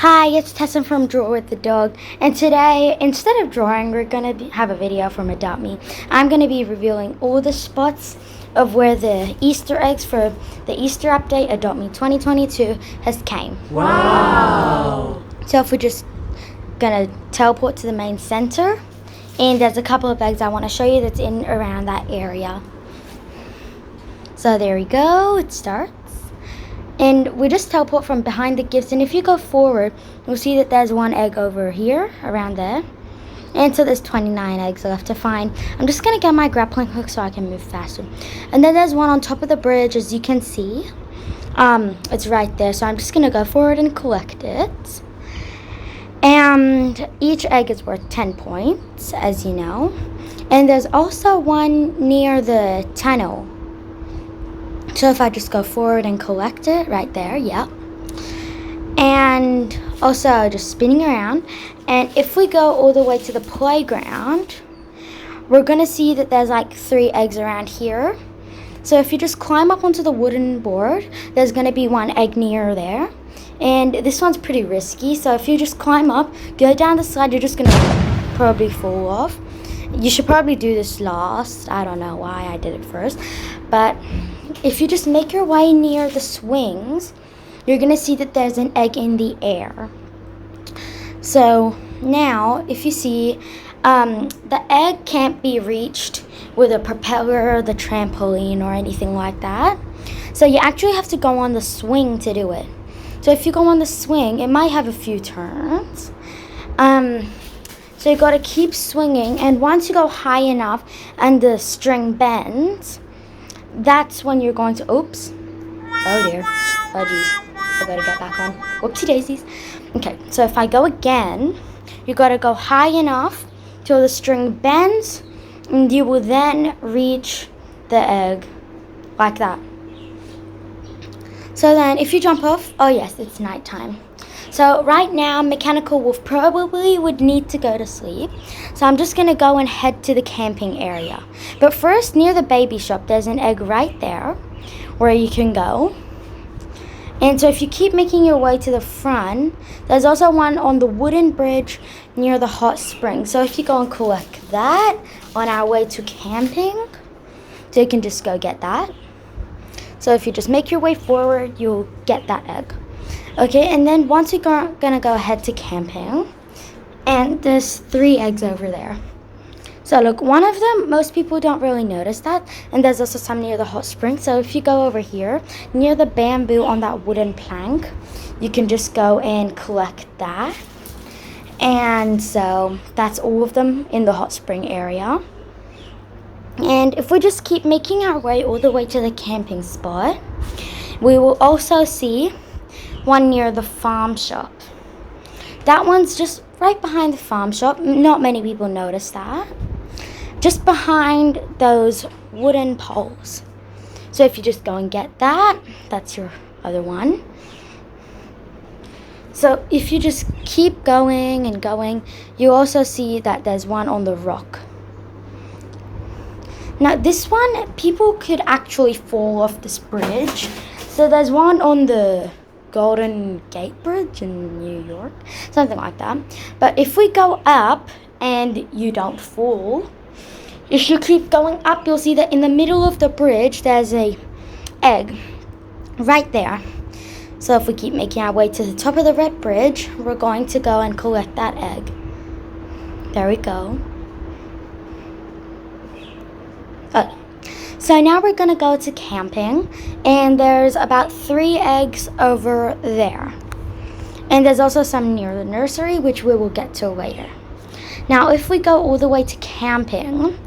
Hi, it's Tessa from Draw with the Dog, and today, instead of drawing, we're going to have a video from Adopt Me. I'm going to be revealing all the spots of where the Easter eggs for the Easter update, Adopt Me 2022, has came. Wow! So if we're just going to teleport to the main center, and there's a couple of eggs I want to show you that's in around that area. So there we go, it starts. And we just teleport from behind the gifts, and if you go forward, you'll see that there's one egg over here, around there. And so there's 29 eggs left to find. I'm just going to get my grappling hook so I can move faster. And then there's one on top of the bridge, as you can see. It's right there, so I'm just going to go forward and collect it. And each egg is worth 10 points, as you know. And there's also one near the tunnel. So if I just go forward and collect it, right there, yep. And also just spinning around. And if we go all the way to the playground, we're going to see that there's like 3 eggs around here. So if you just climb up onto the wooden board, there's going to be one egg near there. And this one's pretty risky, so if you just climb up, go down the slide, you're just going to probably fall off. You should probably do this last. I don't know why I did it first. But if you just make your way near the swings, you're going to see that there's an egg in the air. So now, if you see, the egg can't be reached with a propeller, the trampoline, or anything like that. So you actually have to go on the swing to do it. So if you go on the swing, it might have a few turns. So you got to keep swinging, and once you go high enough and the string bends, that's when you're going to, oops, oh dear, oh geez, I gotta get back on, whoopsie daisies. Okay, so if I go again, you gotta go high enough till the string bends, and you will then reach the egg, like that. So then, if you jump off, oh yes, it's nighttime. So right now, Mechanical Wolf probably would need to go to sleep. So I'm just going to go and head to the camping area. But first, near the baby shop, there's an egg right there where you can go. And so if you keep making your way to the front, there's also one on the wooden bridge near the hot spring. So if you go and collect that on our way to camping, so you can just go get that. So if you just make your way forward, you'll get that egg. Okay, and then once you're gonna go ahead to camping, and there's 3 eggs over there. So look, one of them, most people don't really notice that, and there's also some near the hot spring. So if you go over here, near the bamboo on that wooden plank, you can just go and collect that. And so that's all of them in the hot spring area. And if we just keep making our way all the way to the camping spot, we will also see one near the farm shop. That one's just right behind the farm shop. Not many people notice that. Just behind those wooden poles. So if you just go and get that, that's your other one. So if you just keep going and going, you also see that there's one on the rock. Now this one, people could actually fall off this bridge. So there's one on the Golden Gate Bridge in New York, something like that. But if we go up and you don't fall, if you keep going up, you'll see that in the middle of the bridge there's a egg right there. So if we keep making our way to the top of the red bridge, we're going to go and collect that egg. There we go. Okay. So now we're going to go to camping, and there's about 3 eggs over there. And there's also some near the nursery, which we will get to later. Now, if we go all the way to camping,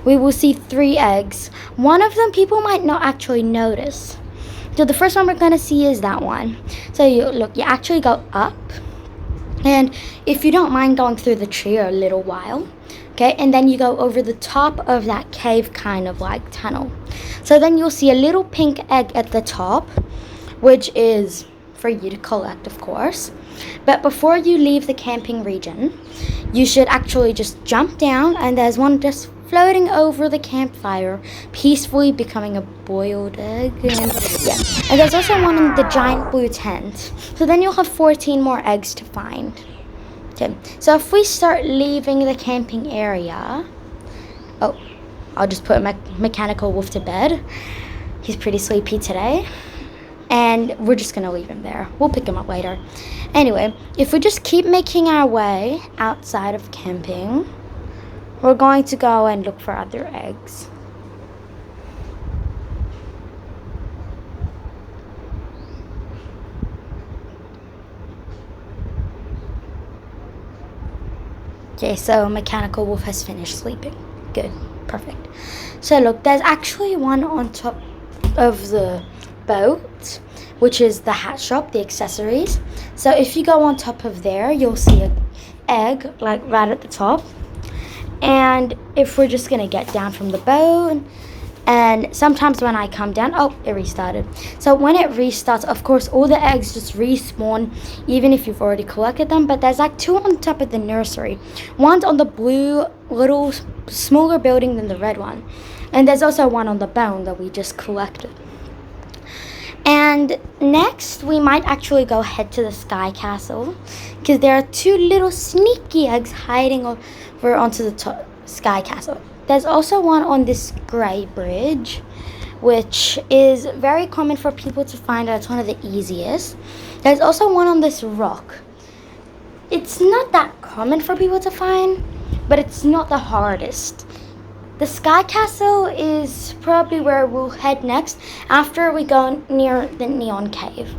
we will see 3 eggs. One of them people might not actually notice. So the first one we're going to see is that one. So you actually go up, and if you don't mind going through the tree a little while, okay, and then you go over the top of that cave kind of like tunnel. So then you'll see a little pink egg at the top, which is for you to collect, of course. But before you leave the camping region, you should actually just jump down, and there's one just floating over the campfire, peacefully becoming a boiled egg. And there's also one in the giant blue tent. So then you'll have 14 more eggs to find. Okay, so if we start leaving the camping area, I'll just put Mechanical Wolf to bed. He's pretty sleepy today. And we're just going to leave him there. We'll pick him up later. Anyway, if we just keep making our way outside of camping, we're going to go and look for other eggs. Okay, so Mechanical Wolf has finished sleeping. Good. Perfect. So look, there's actually one on top of the boat, which is the hat shop, the accessories. So if you go on top of there, you'll see an egg like right at the top. And if we're just gonna get down from the boat, and sometimes when I come down, it restarted. So when it restarts, of course, all the eggs just respawn, even if you've already collected them. But there's like 2 on top of the nursery. One's on the blue, little smaller building than the red one. And there's also one on the bone that we just collected. And next, we might actually go head to the Sky Castle, because there are 2 little sneaky eggs hiding over onto the Sky Castle. There's also one on this grey bridge, which is very common for people to find out. It's one of the easiest. There's also one on this rock. It's not that common for people to find, but it's not the hardest. The Sky Castle is probably where we'll head next after we go near the Neon Cave.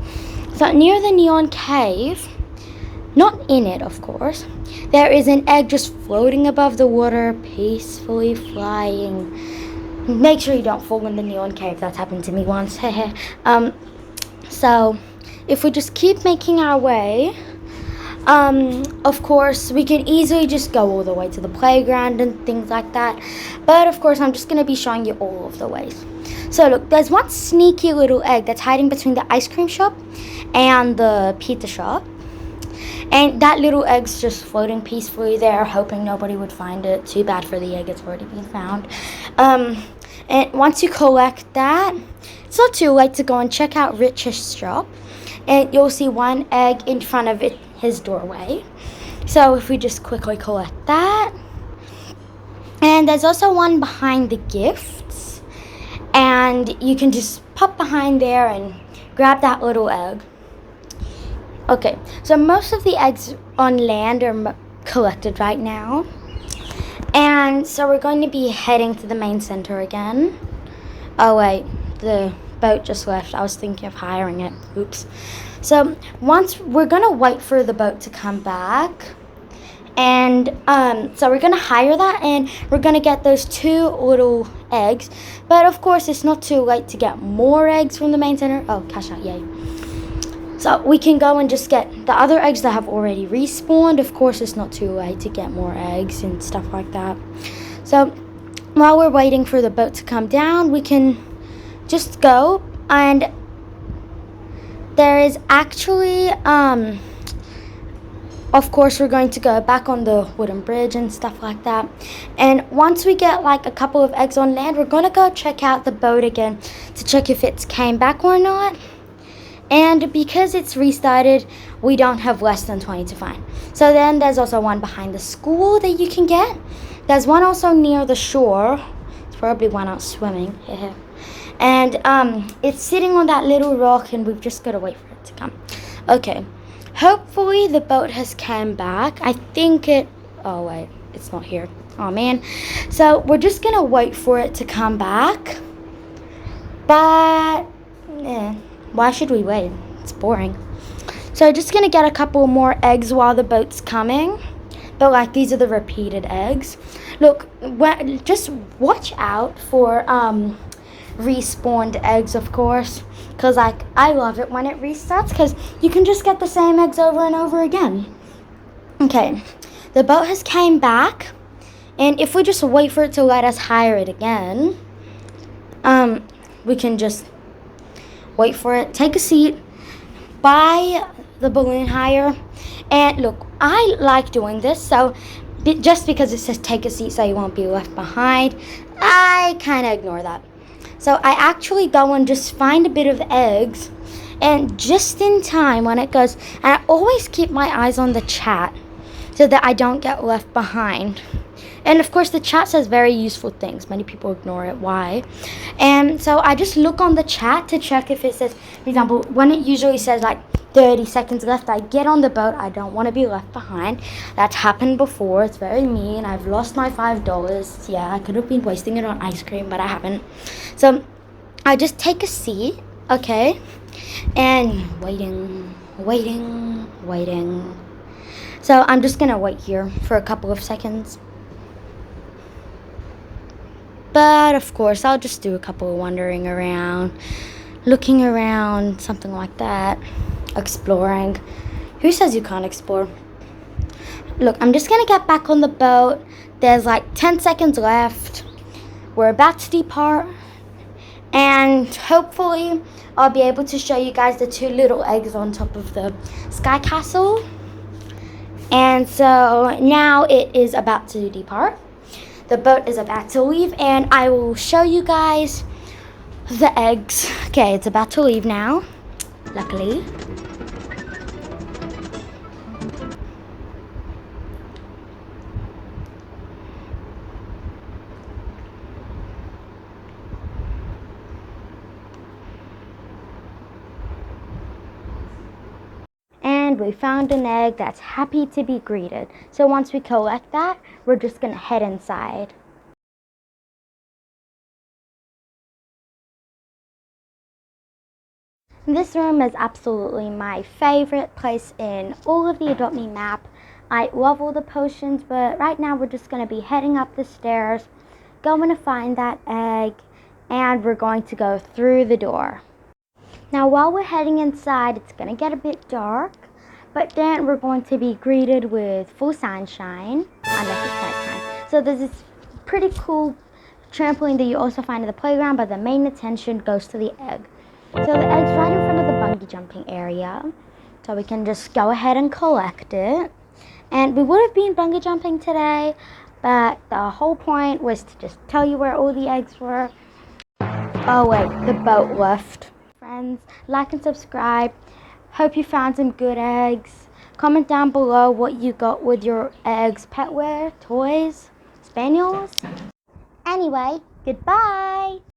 So near the Neon Cave, not in it of course, there is an egg just floating above the water, peacefully flying. Make sure you don't fall in the Neon Cave. That's happened to me once. So if we just keep making our way, of course, we can easily just go all the way to the playground and things like that. But of course, I'm just going to be showing you all of the ways. So look, there's one sneaky little egg that's hiding between the ice cream shop and the pizza shop. And that little egg's just floating peacefully there, hoping nobody would find it. Too bad for the egg, it's already been found. And once you collect that, it's not too late to go and check out Rich's shop. And you'll see one egg in front of his doorway. So if we just quickly collect that. And there's also one behind the gifts. And you can just pop behind there and grab that little egg. Okay, so most of the eggs on land are collected right now. And so we're going to be heading to the main center again. Oh wait, the boat just left. I was thinking of hiring it. Oops. So once we're going to wait for the boat to come back. And so we're going to hire that, and we're going to get those 2 little eggs. But of course, it's not too late to get more eggs from the main center. Oh, cash out, yay. So we can go and just get the other eggs that have already respawned. Of course, it's not too late to get more eggs and stuff like that. So while we're waiting for the boat to come down, we can just go. And there is actually, of course, we're going to go back on the wooden bridge and stuff like that. And once we get like a couple of eggs on land, we're going to go check out the boat again to check if it's came back or not. And because it's restarted, we don't have less than 20 to find. So then there's also one behind the school that you can get. There's one also near the shore. It's probably one out swimming. And it's sitting on that little rock, and we've just got to wait for it to come. Okay. Hopefully the boat has come back. I think it... Oh, wait. It's not here. Oh, man. So we're just going to wait for it to come back. But... why should we wait? It's boring. So just going to get a couple more eggs while the boat's coming. But like these are the repeated eggs. Look, just watch out for respawned eggs, of course. Because like I love it when it restarts, because you can just get the same eggs over and over again. Okay, the boat has came back. And if we just wait for it to let us hire it again, we can just wait for it, take a seat, buy the balloon hire. And look, I like doing this, so just because it says take a seat so you won't be left behind, I kind of ignore that. So I actually go and just find a bit of eggs, and just in time when it goes, and I always keep my eyes on the chat so that I don't get left behind. And of course the chat says very useful things. Many people ignore it. Why? And so I just look on the chat to check if it says, for example, when it usually says like 30 seconds left, I get on the boat. I don't want to be left behind. That's happened before. It's very mean. I've lost my $5. Yeah, I could have been wasting it on ice cream, but I haven't. So I just take a seat, okay, and waiting. So I'm just gonna wait here for a couple of seconds. But of course, I'll just do a couple of wandering around, looking around, something like that, exploring. Who says you can't explore? Look, I'm just gonna get back on the boat. There's like 10 seconds left. We're about to depart. And hopefully, I'll be able to show you guys the 2 little eggs on top of the Sky Castle. And so now it is about to depart. The boat is about to leave, and I will show you guys the eggs. Okay, it's about to leave now, luckily. And we found an egg that's happy to be greeted. So once we collect that, we're just gonna head inside. This room is absolutely my favorite place in all of the Adopt Me map. I love all the potions, but right now we're just gonna be heading up the stairs, going to find that egg, and we're going to go through the door. Now while we're heading inside, it's gonna get a bit dark, but then we're going to be greeted with full sunshine, unless it's nighttime. So there's this pretty cool trampoline that you also find in the playground, but the main attention goes to the egg. So the egg's right in front of the bungee jumping area, so we can just go ahead and collect it. And we would have been bungee jumping today, but the whole point was to just tell you where all the eggs were. Oh wait, the boat left. Friends, like and subscribe. Hope you found some good eggs. Comment down below what you got with your eggs. Petware, toys, spaniels. Anyway, goodbye.